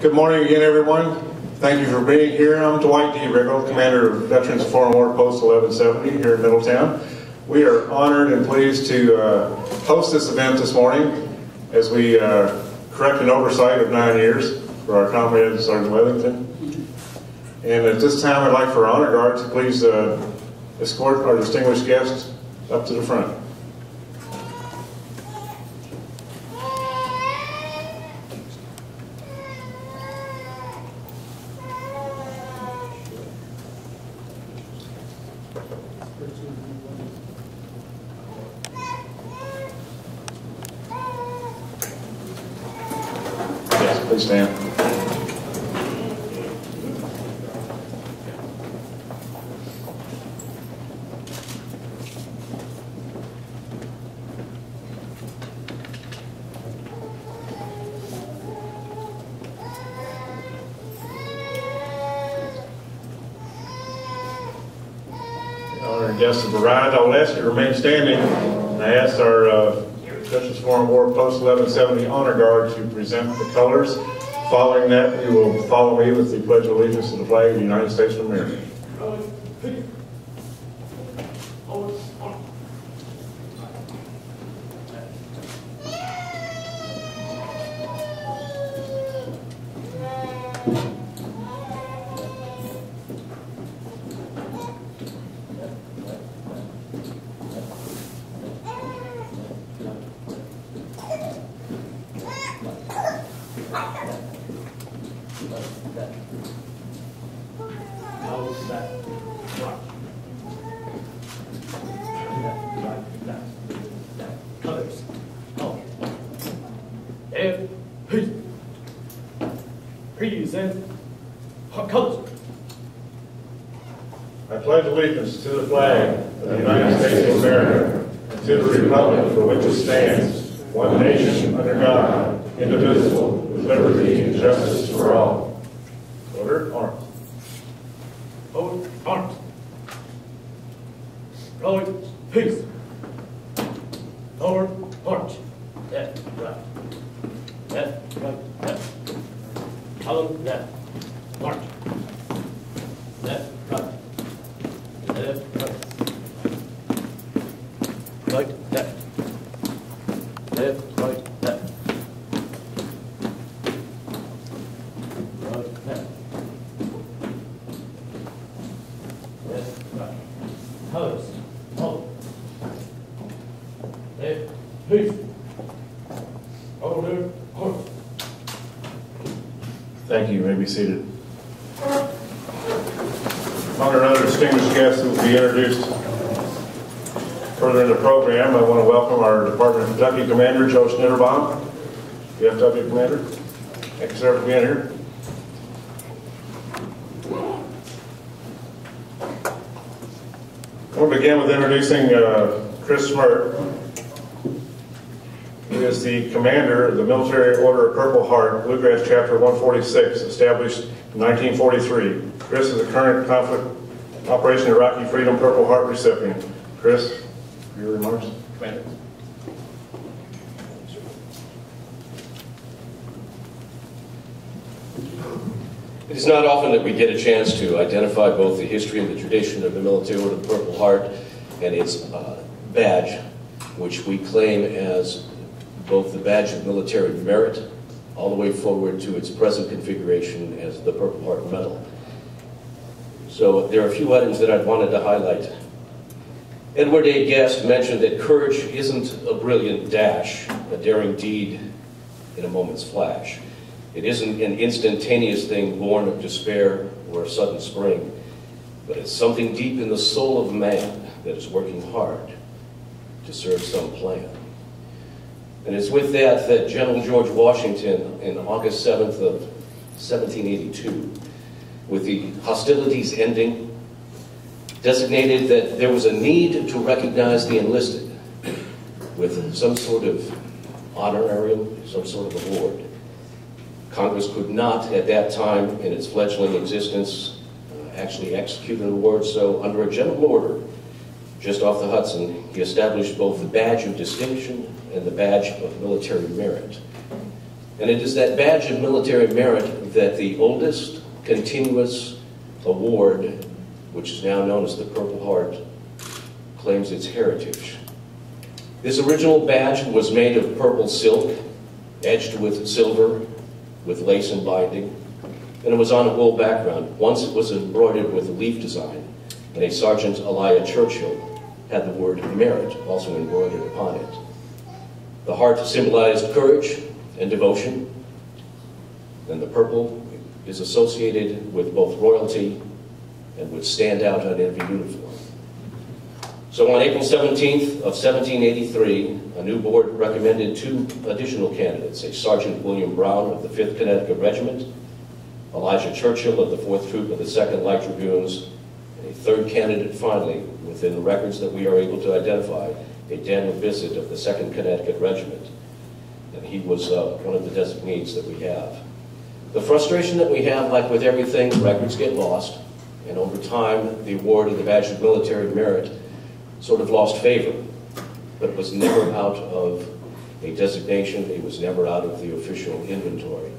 Good morning again, everyone. Thank you for being here. I'm Dwight D. Riggle, Commander of Veterans of Foreign War Post 1170 here in Middletown. We are honored and pleased to host this event this morning as we correct an oversight of 9 years for our comrade Sergeant Wethington. And at this time, I'd like for our honor guard to please escort our distinguished guests up to the front. Yes, please stand. Honored guests have arrived. I will ask you to remain standing. I asked our Veterans of Foreign War Post 1170 Honor Guard to present the colors. Following that, we will follow me with the Pledge of Allegiance to the flag of the United States of America. I pledge allegiance to the flag of the United States of America and to the republic for which it stands, one nation under God, indivisible, with liberty and justice for all. Order, arms. Order, arms. Right, peace. Order, march. Left, right. Left, right, left. Column, left. March. Left, right. Left, right. Right, left. Left, right, left. Right, left. Left, right. Colors. Hold. Left, peace. Order, hold. Thank you. You may be seated. Among our other distinguished guests who will be introduced further in the program, I want to welcome our Department of Kentucky Commander, Joe Schnitterbaum, VFW Commander. Thank you, sir, for being here. We'll begin with introducing Chris Smirk, who is the commander of the Military Order of Purple Heart, Bluegrass Chapter 146, established in 1943. Chris is a current conflict Operation Iraqi Freedom Purple Heart recipient. Chris, your remarks? Commander. It is not often that we get a chance to identify both the history and the tradition of the Military Order of the Purple Heart and its badge, which we claim as both the badge of military merit all the way forward to its present configuration as the Purple Heart Medal. So there are a few items that I've wanted to highlight. Edward A. Guest mentioned that courage isn't a brilliant dash, a daring deed in a moment's flash. It isn't an instantaneous thing born of despair or a sudden spring, but it's something deep in the soul of man that is working hard to serve some plan. And it's with that that General George Washington, in August 7th of 1782, with the hostilities ending, designated that there was a need to recognize the enlisted with some sort of honorarium, some sort of award. Congress could not, at that time in its fledgling existence, actually execute an award, so under a general order, just off the Hudson, he established both the badge of distinction and the badge of military merit. And it is that badge of military merit that the oldest continuous award, which is now known as the Purple Heart, claims its heritage. This original badge was made of purple silk, edged with silver, with lace and binding, and it was on a wool background. Once it was embroidered with a leaf design, and a Sergeant Elia Churchill had the word merit also embroidered upon it. The heart symbolized courage and devotion, and the purple is associated with both royalty and would stand out on every uniform. So on April 17th of 1783, a new board recommended 2 additional candidates, a Sergeant William Brown of the 5th Connecticut Regiment, Elijah Churchill of the 4th Troop of the 2nd Light Dragoons, and a 3rd candidate finally, within the records that we are able to identify, a Daniel Bissett of the 2nd Connecticut Regiment. And he was one of the designees that we have. The frustration that we have, like with everything, records get lost, and over time, the award of the Badge of Military Merit sort of lost favor, but it was never out of a designation, it was never out of the official inventory.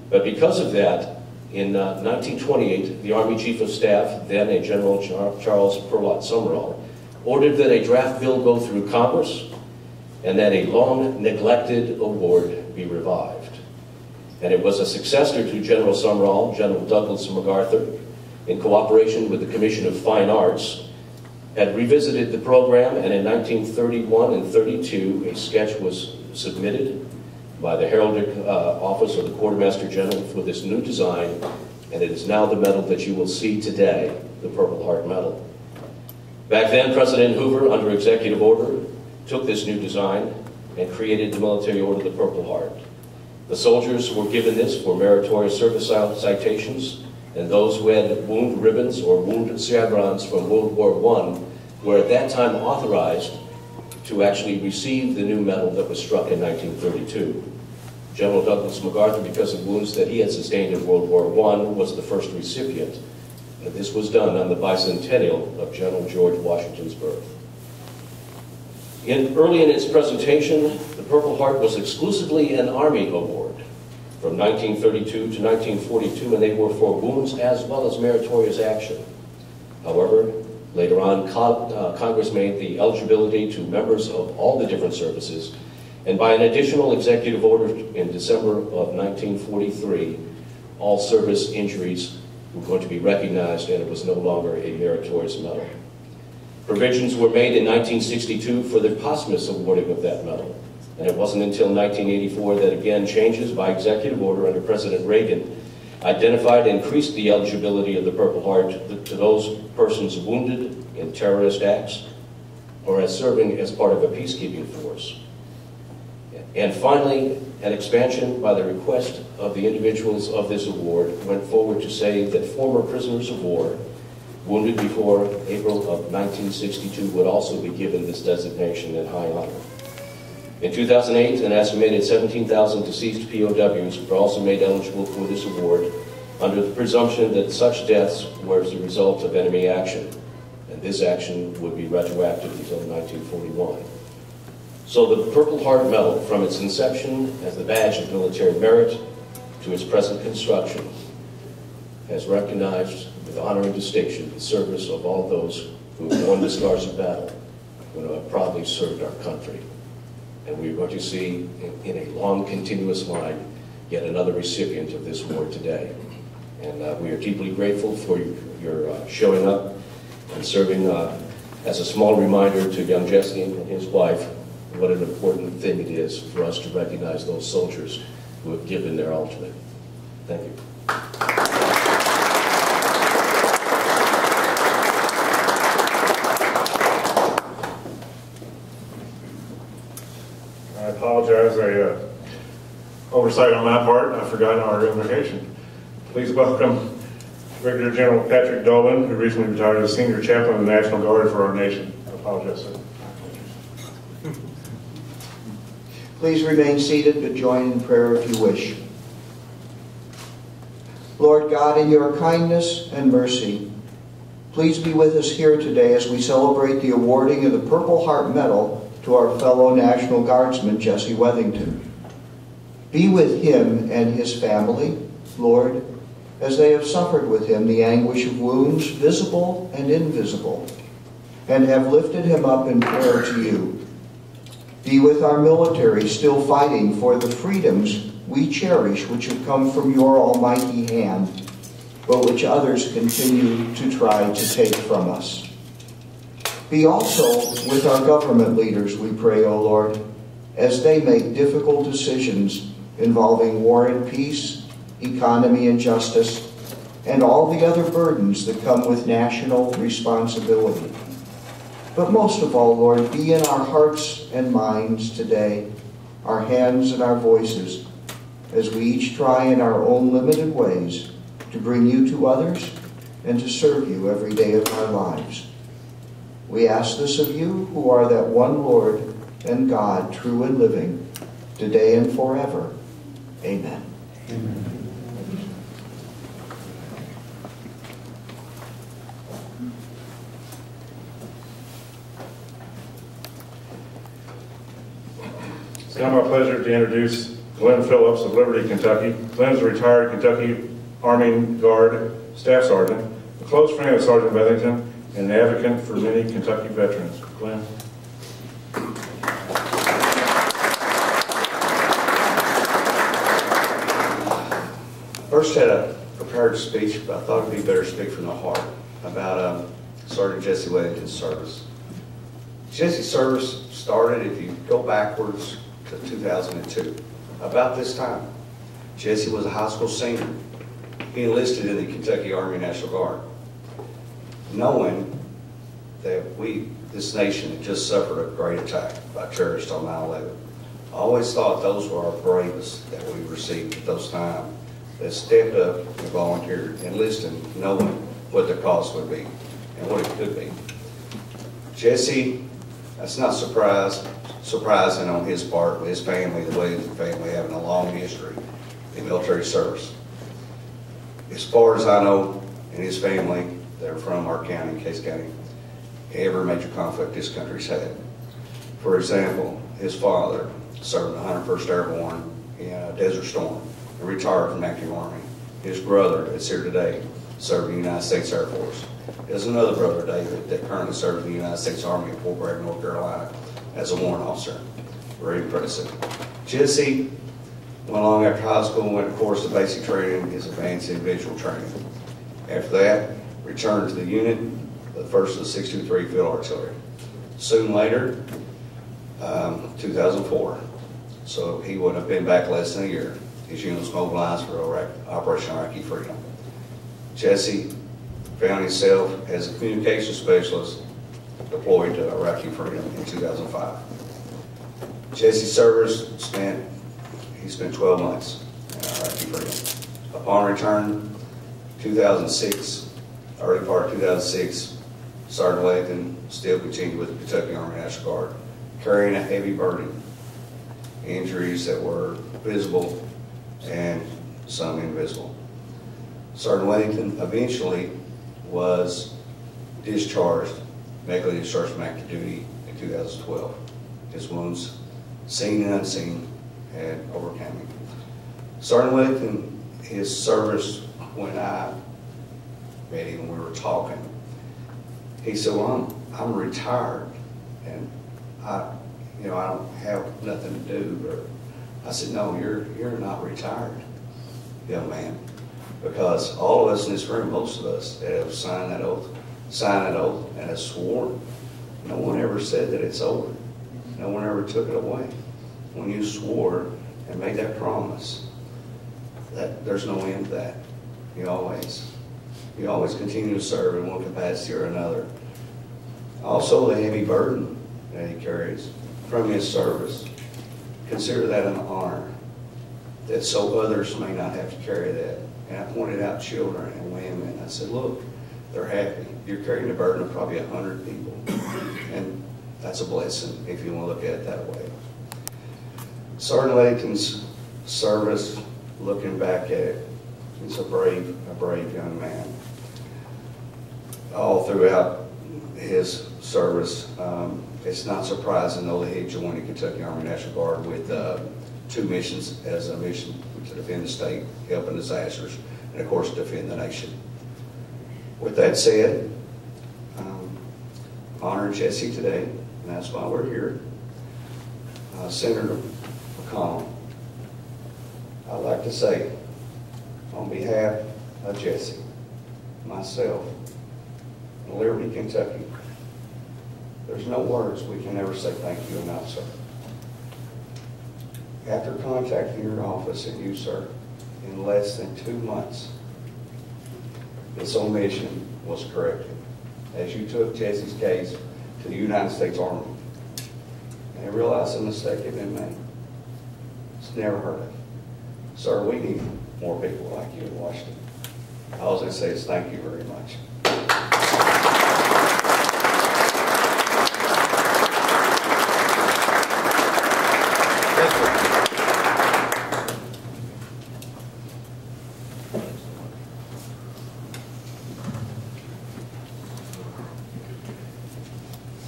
But because of that, in 1928, the Army Chief of Staff, then a General Charles Perlott Summerall, ordered that a draft bill go through Congress and that a long-neglected award be revived. And it was a successor to General Summerall, General Douglas MacArthur, in cooperation with the Commission of Fine Arts, had revisited the program, and in 1931 and 32, a sketch was submitted by the Heraldic Office of the Quartermaster General for this new design, and it is now the medal that you will see today, the Purple Heart Medal. Back then, President Hoover, under executive order, took this new design and created the Military Order of the Purple Heart. The soldiers were given this for meritorious service citations, and those who had wound ribbons or wound chevrons from World War I were at that time authorized to actually receive the new medal that was struck in 1932. General Douglas MacArthur, because of wounds that he had sustained in World War I, was the first recipient. And this was done on the bicentennial of General George Washington's birth. Early in its presentation, the Purple Heart was exclusively an Army award from 1932 to 1942, and they were for wounds as well as meritorious action. However, later on, Congress made the eligibility to members of all the different services, and by an additional executive order in December of 1943, all service injuries were going to be recognized, and it was no longer a meritorious medal. Provisions were made in 1962 for the posthumous awarding of that medal, and it wasn't until 1984 that again changes by executive order under President Reagan identified and increased the eligibility of the Purple Heart to those persons wounded in terrorist acts or as serving as part of a peacekeeping force. And finally, an expansion by the request of the individuals of this award went forward to say that former prisoners of war wounded before April of 1962 would also be given this designation in high honor. In 2008, an estimated 17,000 deceased POWs were also made eligible for this award under the presumption that such deaths were as a result of enemy action, and this action would be retroactive until 1941. So the Purple Heart Medal, from its inception as the badge of military merit to its present construction, has recognized with honor and distinction the service of all those who have worn the scars of battle, who have proudly served our country. And we're going to see in a long, continuous line yet another recipient of this award today. And we are deeply grateful for your showing up and serving as a small reminder to young Jesse and his wife what an important thing it is for us to recognize those soldiers who have given their ultimate. Thank you. I apologize, oversight on my part. I forgot our invocation. Please welcome Brigadier General Patrick Dolan, who recently retired as Senior Chaplain of the National Guard for our nation. I apologize, sir. Please remain seated, but join in prayer if you wish. Lord God, in your kindness and mercy, please be with us here today as we celebrate the awarding of the Purple Heart Medal to our fellow National Guardsman, Jesse Wethington. Be with him and his family, Lord, as they have suffered with him the anguish of wounds, visible and invisible, and have lifted him up in prayer to you. Be with our military still fighting for the freedoms we cherish, which have come from your almighty hand, but which others continue to try to take from us. Be also with our government leaders, we pray, O Lord, as they make difficult decisions involving war and peace, economy and justice, and all the other burdens that come with national responsibility. But most of all, Lord, be in our hearts and minds today, our hands and our voices, as we each try in our own limited ways to bring you to others and to serve you every day of our lives. We ask this of you, who are that one Lord and God, true and living, today and forever. Amen. Amen. It's now my pleasure to introduce Glenn Phillips of Liberty, Kentucky. Glenn is a retired Kentucky Army Guard Staff Sergeant, a close friend of Sergeant Wethington, and an advocate for many Kentucky veterans. Glenn. First had a prepared speech, but I thought it'd be better to speak from the heart about Sergeant Jesse Wethington's service. Jesse's service started, if you go backwards, to 2002. About this time, Jesse was a high school senior. He enlisted in the Kentucky Army National Guard, knowing that this nation had just suffered a great attack by terrorists on 9/11. I always thought those were our bravest that we received at those times, that stepped up and volunteered, enlisted, knowing what the cost would be and what it could be. Jesse, that's not surprising on his part, with his family, the way his family having a long history in military service. As far as I know, in his family, they're from our county, Case County, every major conflict this country's had. For example, his father served in the 101st Airborne in Desert Storm and retired from the active Army. His brother, that's here today, served in the United States Air Force. There's another brother, David, that currently serves in the United States Army at Fort Bragg, North Carolina, as a warrant officer. Very impressive. Jesse went along after high school and went to course of basic training, his advanced individual training. After that, returned to the unit, the 1st of the 623 Field Artillery. Soon later, 2004, so he wouldn't have been back less than a year. His unit was mobilized for Operation Iraqi Freedom. Jesse found himself as a communications specialist deployed to Iraqi Freedom in 2005. Jesse's service he spent 12 months in Iraqi Freedom. Upon return, 2006, early part of 2006, Sergeant Wethington still continued with the Kentucky Army National Guard, carrying a heavy burden, injuries that were visible and some invisible. Sergeant Wethington eventually was discharged, medically discharged from active duty in 2012. His wounds, seen and unseen, had overcome him. Sergeant Wethington, his service, when I met him, we were talking, he said, well, I'm retired and I don't have nothing to do. I said, no, you're not retired, young man, because all of us in this room, most of us that have signed that oath and have sworn, no one ever said that it's over. No one ever took it away. When you swore and made that promise, that there's no end to that. You always continue to serve in one capacity or another. Also, the heavy burden that he carries from his service, consider that an honor, that so others may not have to carry that. And I pointed out children and women. I said, look, they're happy. You're carrying the burden of probably 100 people. And that's a blessing if you want to look at it that way. Sergeant Wethington's service, looking back at it, he's a brave young man. All throughout his service, it's not surprising though that he joined the Kentucky Army National Guard with two missions as a mission to defend the state, help in disasters, and of course defend the nation. With that said, honor Jesse today, and that's why we're here. Senator McConnell, I'd like to say, on behalf of Jesse, myself, and Liberty, Kentucky, there's no words we can ever say thank you enough, sir. After contacting your office and you, sir, in less than 2 months, this omission was corrected as you took Jesse's case to the United States Army. They realized the mistake had been made. It's never heard of. Sir, we need more people like you in Washington. All I say is thank you very much.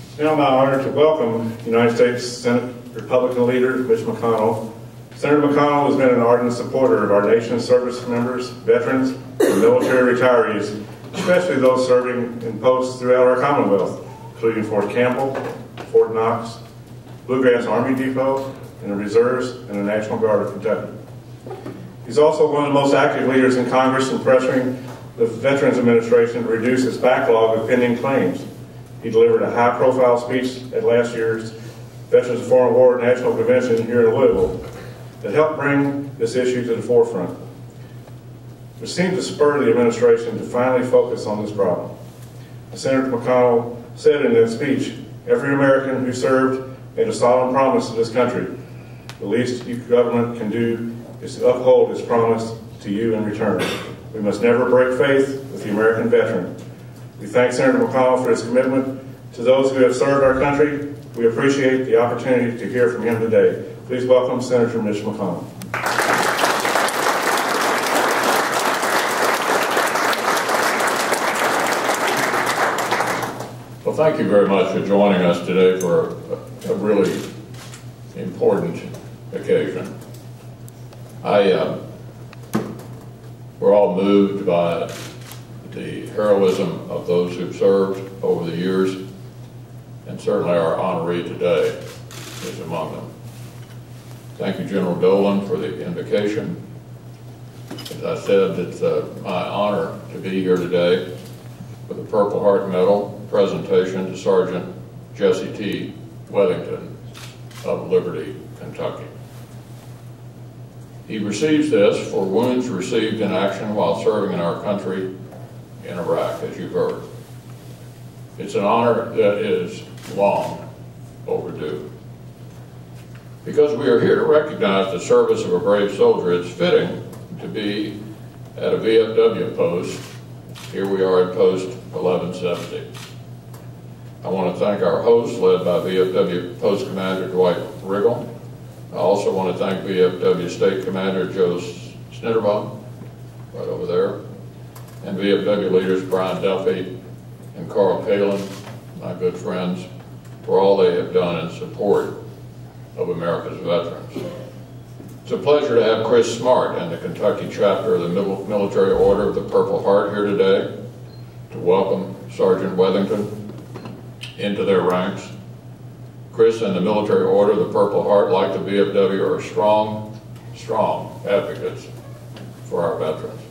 It's now my honor to welcome United States Senate Republican leader Mitch McConnell. Senator McConnell has been an ardent supporter of our nation's service members, veterans, and military retirees, especially those serving in posts throughout our Commonwealth, including Fort Campbell, Fort Knox, Bluegrass Army Depot, and the Reserves and the National Guard of Kentucky. He's also one of the most active leaders in Congress in pressuring the Veterans Administration to reduce its backlog of pending claims. He delivered a high-profile speech at last year's Veterans of Foreign War National Convention here in Louisville that helped bring this issue to the forefront, which seemed to spur the administration to finally focus on this problem. As Senator McConnell said in that speech, every American who served made a solemn promise to this country. The least your government can do is to uphold its promise to you in return. We must never break faith with the American veteran. We thank Senator McConnell for his commitment to those who have served our country. We appreciate the opportunity to hear from him today. Please welcome Senator Mitch McConnell. Well, thank you very much for joining us today for a really important occasion. We're all moved by the heroism of those who've served over the years, and certainly our honoree today is among them. Thank you, General Dolan, for the invocation. As I said, it's my honor to be here today with the Purple Heart Medal presentation to Sergeant Jesse T. Wethington of Liberty, Kentucky. He receives this for wounds received in action while serving in our country in Iraq, as you've heard. It's an honor that is long overdue. Because we are here to recognize the service of a brave soldier, it's fitting to be at a VFW post. Here we are at post 1170. I want to thank our host, led by VFW Post Commander Dwight Riggle. I also want to thank VFW State Commander Joe Snitterbaum, right over there, and VFW leaders Brian Duffy and Carl Palin, my good friends, for all they have done in support of America's veterans. It's a pleasure to have Chris Smart and the Kentucky chapter of the Military Order of the Purple Heart here today to welcome Sergeant Wethington into their ranks. Chris and the Military Order of the Purple Heart, like the VFW, are strong advocates for our veterans.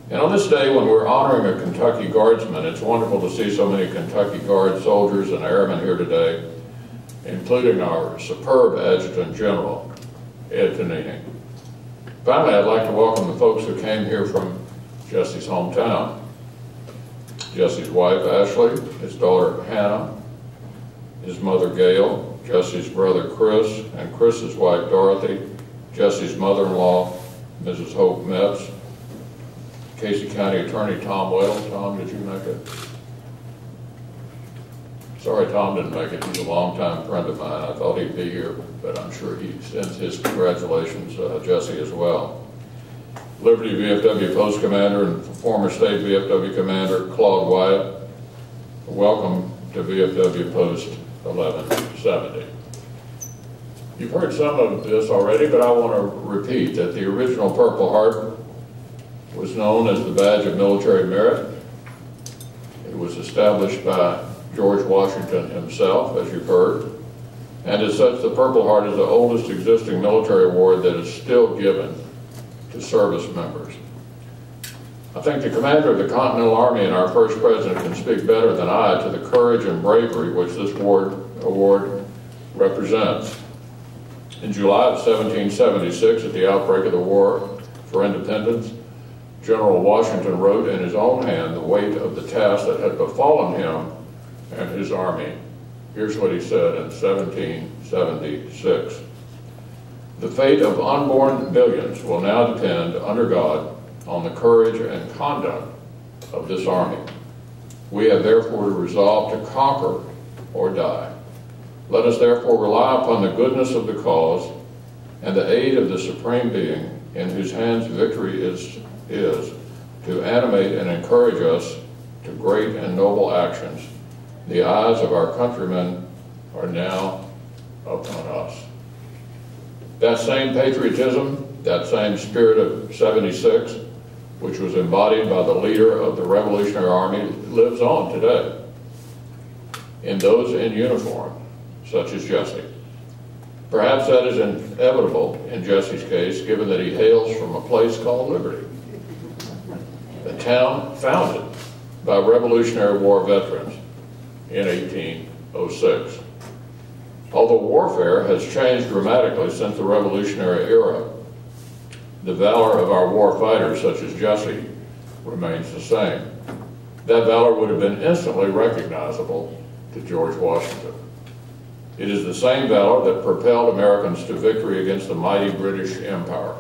And on this day, when we're honoring a Kentucky Guardsman, it's wonderful to see so many Kentucky Guard soldiers and airmen here today, including our superb Adjutant General, Ed Tonini. Finally, I'd like to welcome the folks who came here from Jesse's hometown. Jesse's wife, Ashley, his daughter, Hannah, his mother, Gail, Jesse's brother, Chris, and Chris's wife, Dorothy, Jesse's mother-in-law, Mrs. Hope Metz, Casey County Attorney Tom Wells. Tom, did you make it? Sorry, Tom didn't make it. He's a longtime friend of mine. I thought he'd be here, but I'm sure he sends his congratulations, Jesse, as well. Liberty VFW Post Commander and former State VFW Commander Claude Wyatt, welcome to VFW Post 1170. You've heard some of this already, but I want to repeat that the original Purple Heart was known as the Badge of Military Merit. It was established by George Washington himself, as you've heard. And as such, the Purple Heart is the oldest existing military award that is still given to service members. I think the commander of the Continental Army and our first president can speak better than I to the courage and bravery which this award represents. In July of 1776, at the outbreak of the War for Independence, General Washington wrote in his own hand the weight of the task that had befallen him and his army. Here's what he said in 1776. The fate of unborn millions will now depend, under God, on the courage and conduct of this army. We have therefore resolved to conquer or die. Let us therefore rely upon the goodness of the cause and the aid of the Supreme Being, in whose hands victory is to animate and encourage us to great and noble actions. The eyes of our countrymen are now upon us. That same patriotism, that same spirit of '76, which was embodied by the leader of the Revolutionary Army, lives on today in those in uniform, such as Jesse. Perhaps that is inevitable in Jesse's case, given that he hails from a place called Liberty, a town founded by Revolutionary War veterans in 1806. Although warfare has changed dramatically since the Revolutionary era, the valor of our war fighters, such as Jesse, remains the same. That valor would have been instantly recognizable to George Washington. It is the same valor that propelled Americans to victory against the mighty British Empire,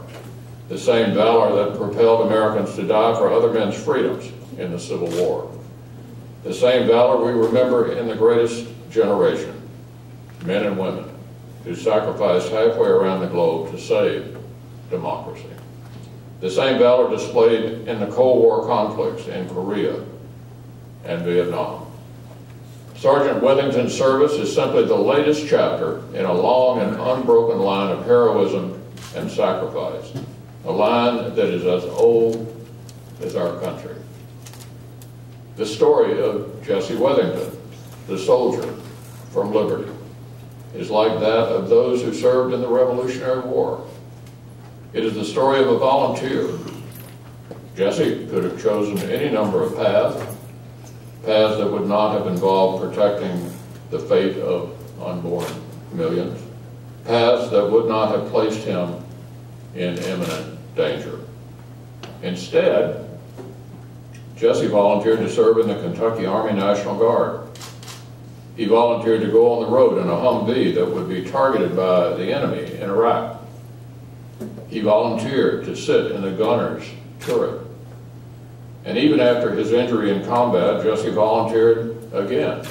the same valor that propelled Americans to die for other men's freedoms in the Civil War, the same valor we remember in the greatest generation, men and women who sacrificed halfway around the globe to save democracy. The same valor displayed in the Cold War conflicts in Korea and Vietnam. Sergeant Wethington's service is simply the latest chapter in a long and unbroken line of heroism and sacrifice, a line that is as old as our country. The story of Jesse Wethington, the soldier from Liberty, is like that of those who served in the Revolutionary War. It is the story of a volunteer. Jesse could have chosen any number of paths that would not have involved protecting the fate of unborn millions, paths that would not have placed him in imminent danger. Instead, Jesse volunteered to serve in the Kentucky Army National Guard. He volunteered to go on the road in a Humvee that would be targeted by the enemy in Iraq. He volunteered to sit in the gunner's turret. And even after his injury in combat, Jesse volunteered again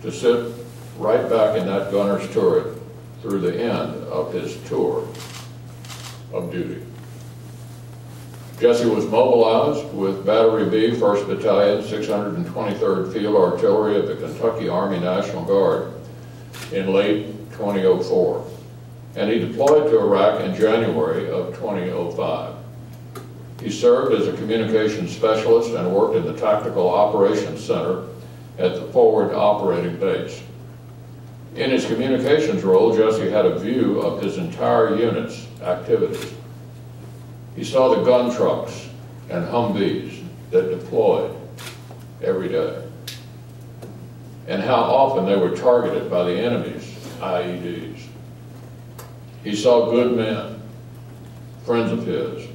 to sit right back in that gunner's turret through the end of his tour of duty. Jesse was mobilized with Battery B, 1st Battalion, 623rd Field Artillery of the Kentucky Army National Guard in late 2004. And he deployed to Iraq in January of 2005. He served as a communications specialist and worked in the Tactical Operations Center at the Forward Operating Base. In his communications role, Jesse had a view of his entire unit's activities. He saw the gun trucks and Humvees that deployed every day, and how often they were targeted by the enemy's IEDs. He saw good men, friends of his,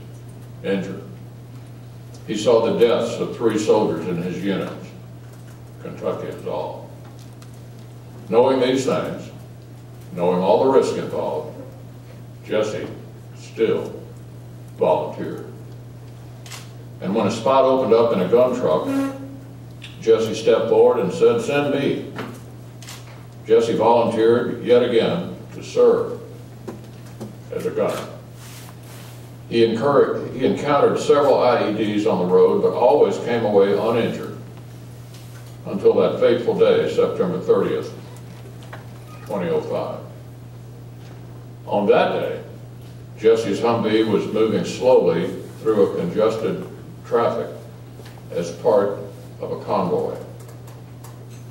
injured. He saw the deaths of 3 soldiers in his units, Kentuckians all. Knowing these things, knowing all the risk involved, Jesse still volunteered. And when a spot opened up in a gun truck, Jesse stepped forward and said, "Send me." Jesse volunteered yet again to serve as a gunner. He encountered several IEDs on the road, but always came away uninjured until that fateful day, September 30th, 2005. On that day, Jesse's Humvee was moving slowly through a congested traffic as part of a convoy.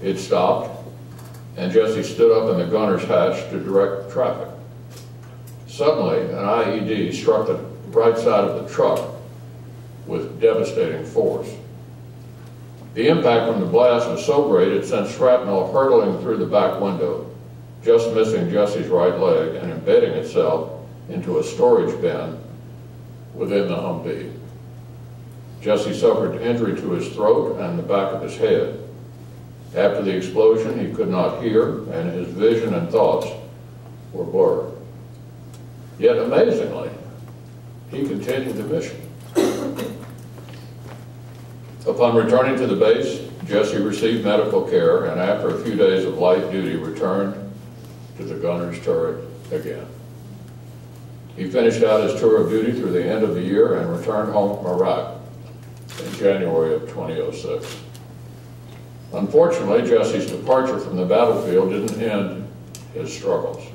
It stopped, and Jesse stood up in the gunner's hatch to direct traffic. Suddenly, an IED struck the right side of the truck with devastating force. The impact from the blast was so great it sent shrapnel hurtling through the back window, just missing Jesse's right leg and embedding itself into a storage bin within the Humvee. Jesse suffered injury to his throat and the back of his head. After the explosion, he could not hear, and his vision and thoughts were blurred. Yet amazingly, he continued the mission. Upon returning to the base, Jesse received medical care, and after a few days of light duty, returned to the gunner's turret again. He finished out his tour of duty through the end of the year and returned home from Iraq in January of 2006. Unfortunately, Jesse's departure from the battlefield didn't end his struggles.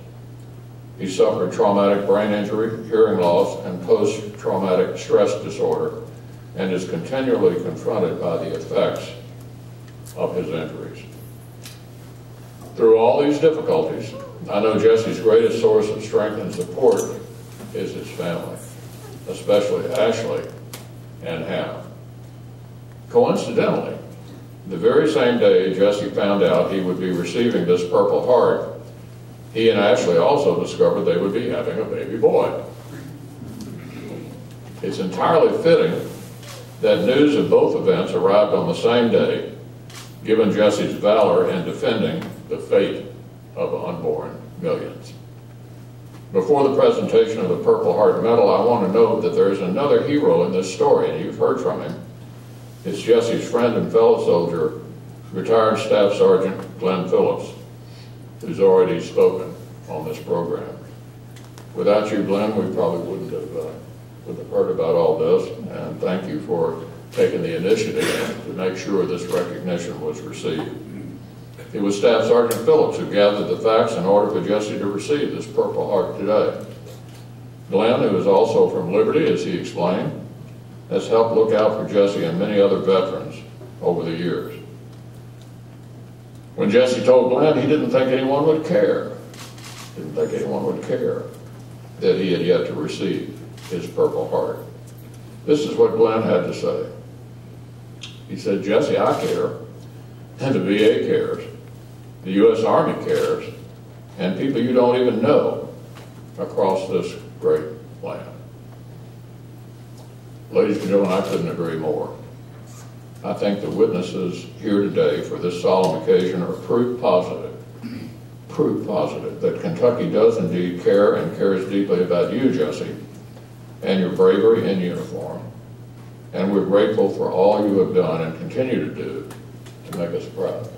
He suffered traumatic brain injury, hearing loss, and post-traumatic stress disorder, and is continually confronted by the effects of his injuries. Through all these difficulties, I know Jesse's greatest source of strength and support is his family, especially Ashley and Hannah. Coincidentally, the very same day Jesse found out he would be receiving this Purple Heart, he and Ashley also discovered they would be having a baby boy. It's entirely fitting that news of both events arrived on the same day, given Jesse's valor in defending the fate of unborn millions. Before the presentation of the Purple Heart Medal, I want to note that there is another hero in this story, and you've heard from him. It's Jesse's friend and fellow soldier, retired Staff Sergeant Glenn Phillips, who's already spoken on this program. Without you, Glenn, we probably wouldn't have heard about all this, and thank you for taking the initiative to make sure this recognition was received. It was Staff Sergeant Phillips who gathered the facts in order for Jesse to receive this Purple Heart today. Glenn, who is also from Liberty, as he explained, has helped look out for Jesse and many other veterans over the years. When Jesse told Glenn he didn't think anyone would care, that he had yet to receive his Purple Heart. This is what Glenn had to say. He said, "Jesse, I care, and the VA cares, the U.S. Army cares, and people you don't even know across this great land." Ladies and gentlemen, I couldn't agree more. I think the witnesses here today for this solemn occasion are proof positive that Kentucky does indeed care and cares deeply about you, Jesse, and your bravery in uniform. And we're grateful for all you have done and continue to do to make us proud.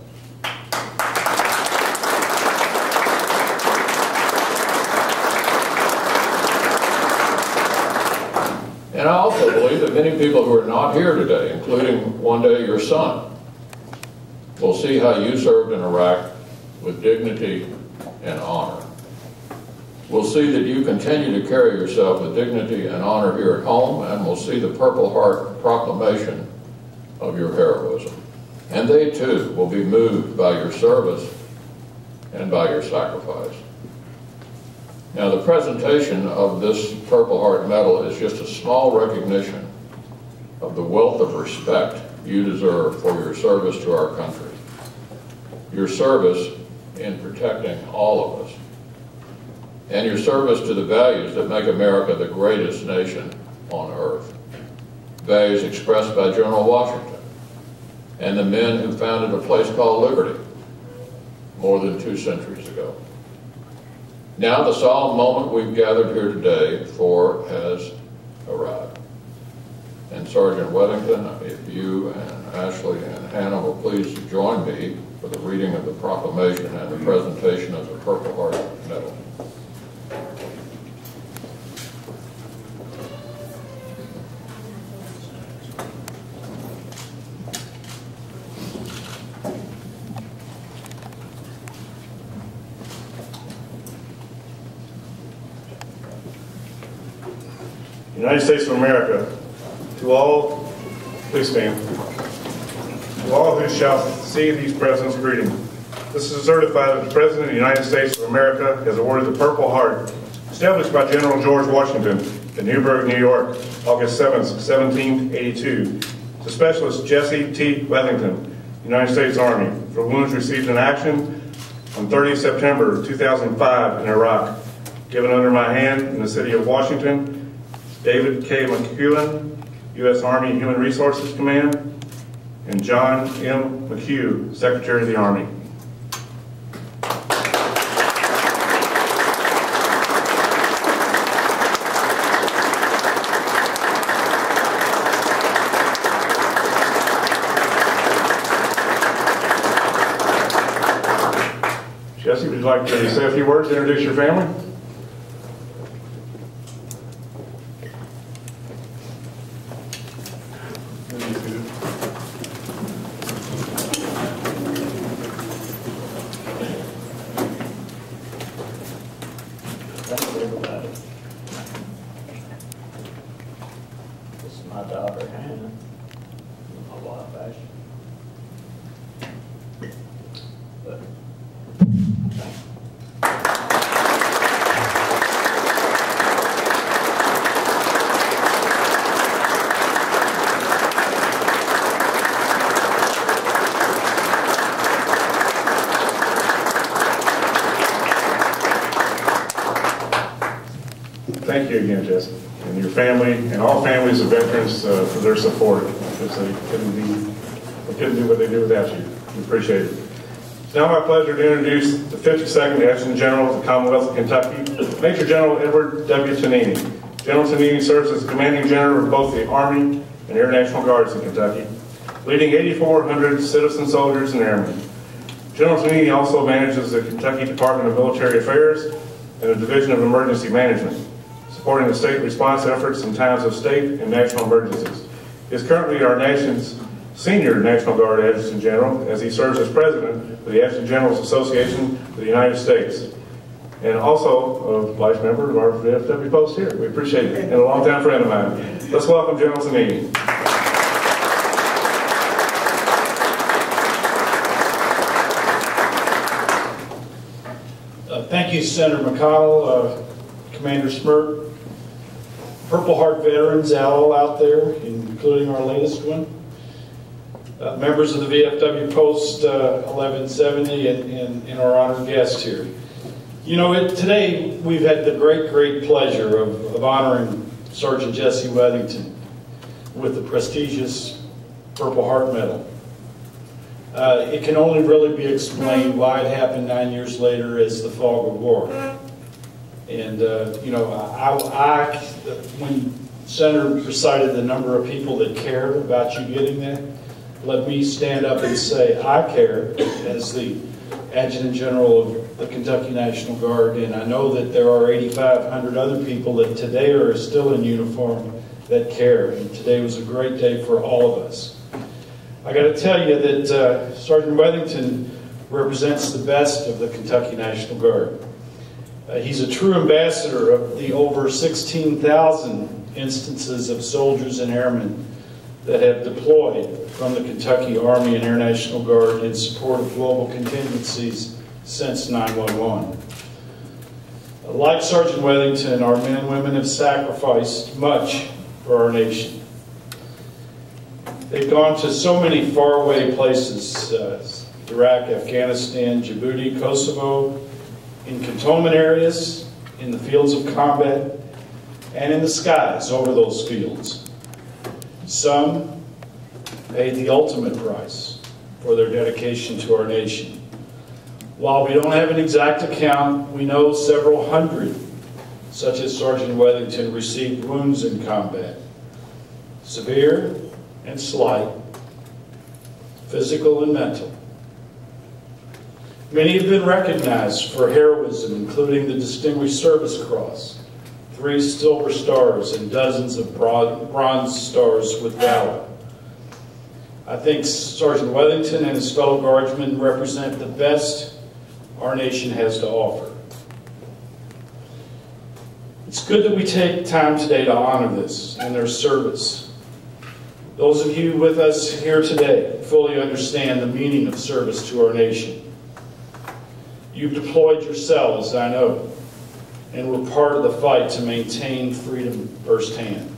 And I also believe that many people who are not here today, including one day your son, will see how you served in Iraq with dignity and honor. We'll see that you continue to carry yourself with dignity and honor here at home, and we'll see the Purple Heart proclamation of your heroism. And they too will be moved by your service and by your sacrifice. Now, the presentation of this Purple Heart Medal is just a small recognition of the wealth of respect you deserve for your service to our country, your service in protecting all of us, and your service to the values that make America the greatest nation on earth, values expressed by General Washington and the men who founded a place called Liberty more than 2 centuries ago. Now the solemn moment we've gathered here today for has arrived. And Sergeant Wethington, if you and Ashley and Hannah will please join me for the reading of the proclamation and the presentation of the Purple Heart Medal. United States of America, to all, please stand, to all who shall see these presents, greeting. This is certified that the President of the United States of America has awarded the Purple Heart, established by General George Washington in Newburgh, New York, August 7, 1782, to Specialist Jesse T. Wethington, United States Army, for wounds received in action on 30 September 2005 in Iraq, given under my hand in the city of Washington. David K. McCullen, U.S. Army Human Resources Command, and John M. McHugh, Secretary of the Army. Jesse, would you like to say a few words to introduce your family? Everybody. This is my daughter, Hannah. My wife, Ashley. But, Thank you again, Jesse, and your family, and all families of veterans for their support, because they couldn't do what they do without you. We appreciate it. It's now my pleasure to introduce the 52nd Adjutant General of the Commonwealth of Kentucky, Major General Edward W. Tonini. General Tonini serves as the Commanding General of both the Army and Air National Guards in Kentucky, leading 8,400 citizen soldiers and airmen. General Tonini also manages the Kentucky Department of Military Affairs and the Division of Emergency Management, supporting the state response efforts in times of state and national emergencies. He is currently our nation's senior National Guard Adjutant General, as he serves as President of the Adjutant Generals Association of the United States, and also a vice member of our VFW post here. We appreciate it, and a longtime friend of mine. Let's welcome General Tonini. Thank you, Senator McConnell, Commander Smirk, Purple Heart veterans all out there, including our latest one, members of the VFW Post 1170, and our honored guest here. You know, today we've had the great pleasure of honoring Sergeant Jesse Wethington with the prestigious Purple Heart Medal. It can only really be explained why it happened 9 years later as the fog of war. And, you know, when Senator recited the number of people that cared about you getting that, let me stand up and say I care as the Adjutant General of the Kentucky National Guard, and I know that there are 8,500 other people that today are still in uniform that care, and today was a great day for all of us. I got to tell you that Sergeant Wethington represents the best of the Kentucky National Guard. He's a true ambassador of the over 16,000 instances of soldiers and airmen that have deployed from the Kentucky Army and Air National Guard in support of global contingencies since 9/11. Like Sergeant Wethington, our men and women have sacrificed much for our nation. They've gone to so many faraway places, Iraq, Afghanistan, Djibouti, Kosovo, in cantonment areas, in the fields of combat, and in the skies over those fields. Some paid the ultimate price for their dedication to our nation. While we don't have an exact account, we know several hundred, such as Sergeant Wethington, received wounds in combat, severe and slight, physical and mental. Many have been recognized for heroism, including the Distinguished Service Cross, 3 Silver Stars, and dozens of Bronze Stars with Valor. I think Sergeant Wethington and his fellow Guardsmen represent the best our nation has to offer. It's good that we take time today to honor this and their service. Those of you with us here today fully understand the meaning of service to our nation. You've deployed yourselves, I know, and were part of the fight to maintain freedom firsthand.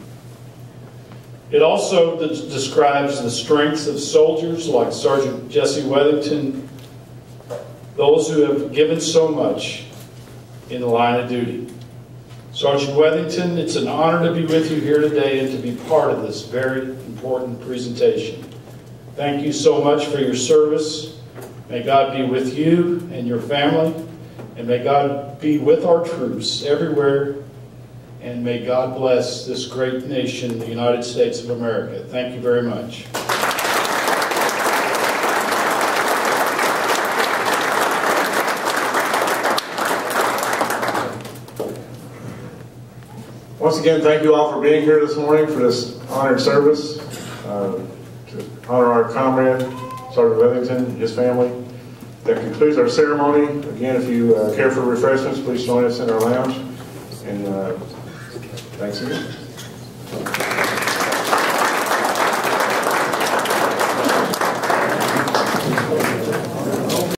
It also describes the strengths of soldiers like Sergeant Jesse Wethington, those who have given so much in the line of duty. Sergeant Wethington, it's an honor to be with you here today and to be part of this very important presentation. Thank you so much for your service. May God be with you and your family, and may God be with our troops everywhere, and may God bless this great nation, the United States of America. Thank you very much. Once again, thank you all for being here this morning for this honored service. To honor our comrade, Sergeant Wethington, and his family. That concludes our ceremony. Again, if you care for refreshments, please join us in our lounge. And thanks again.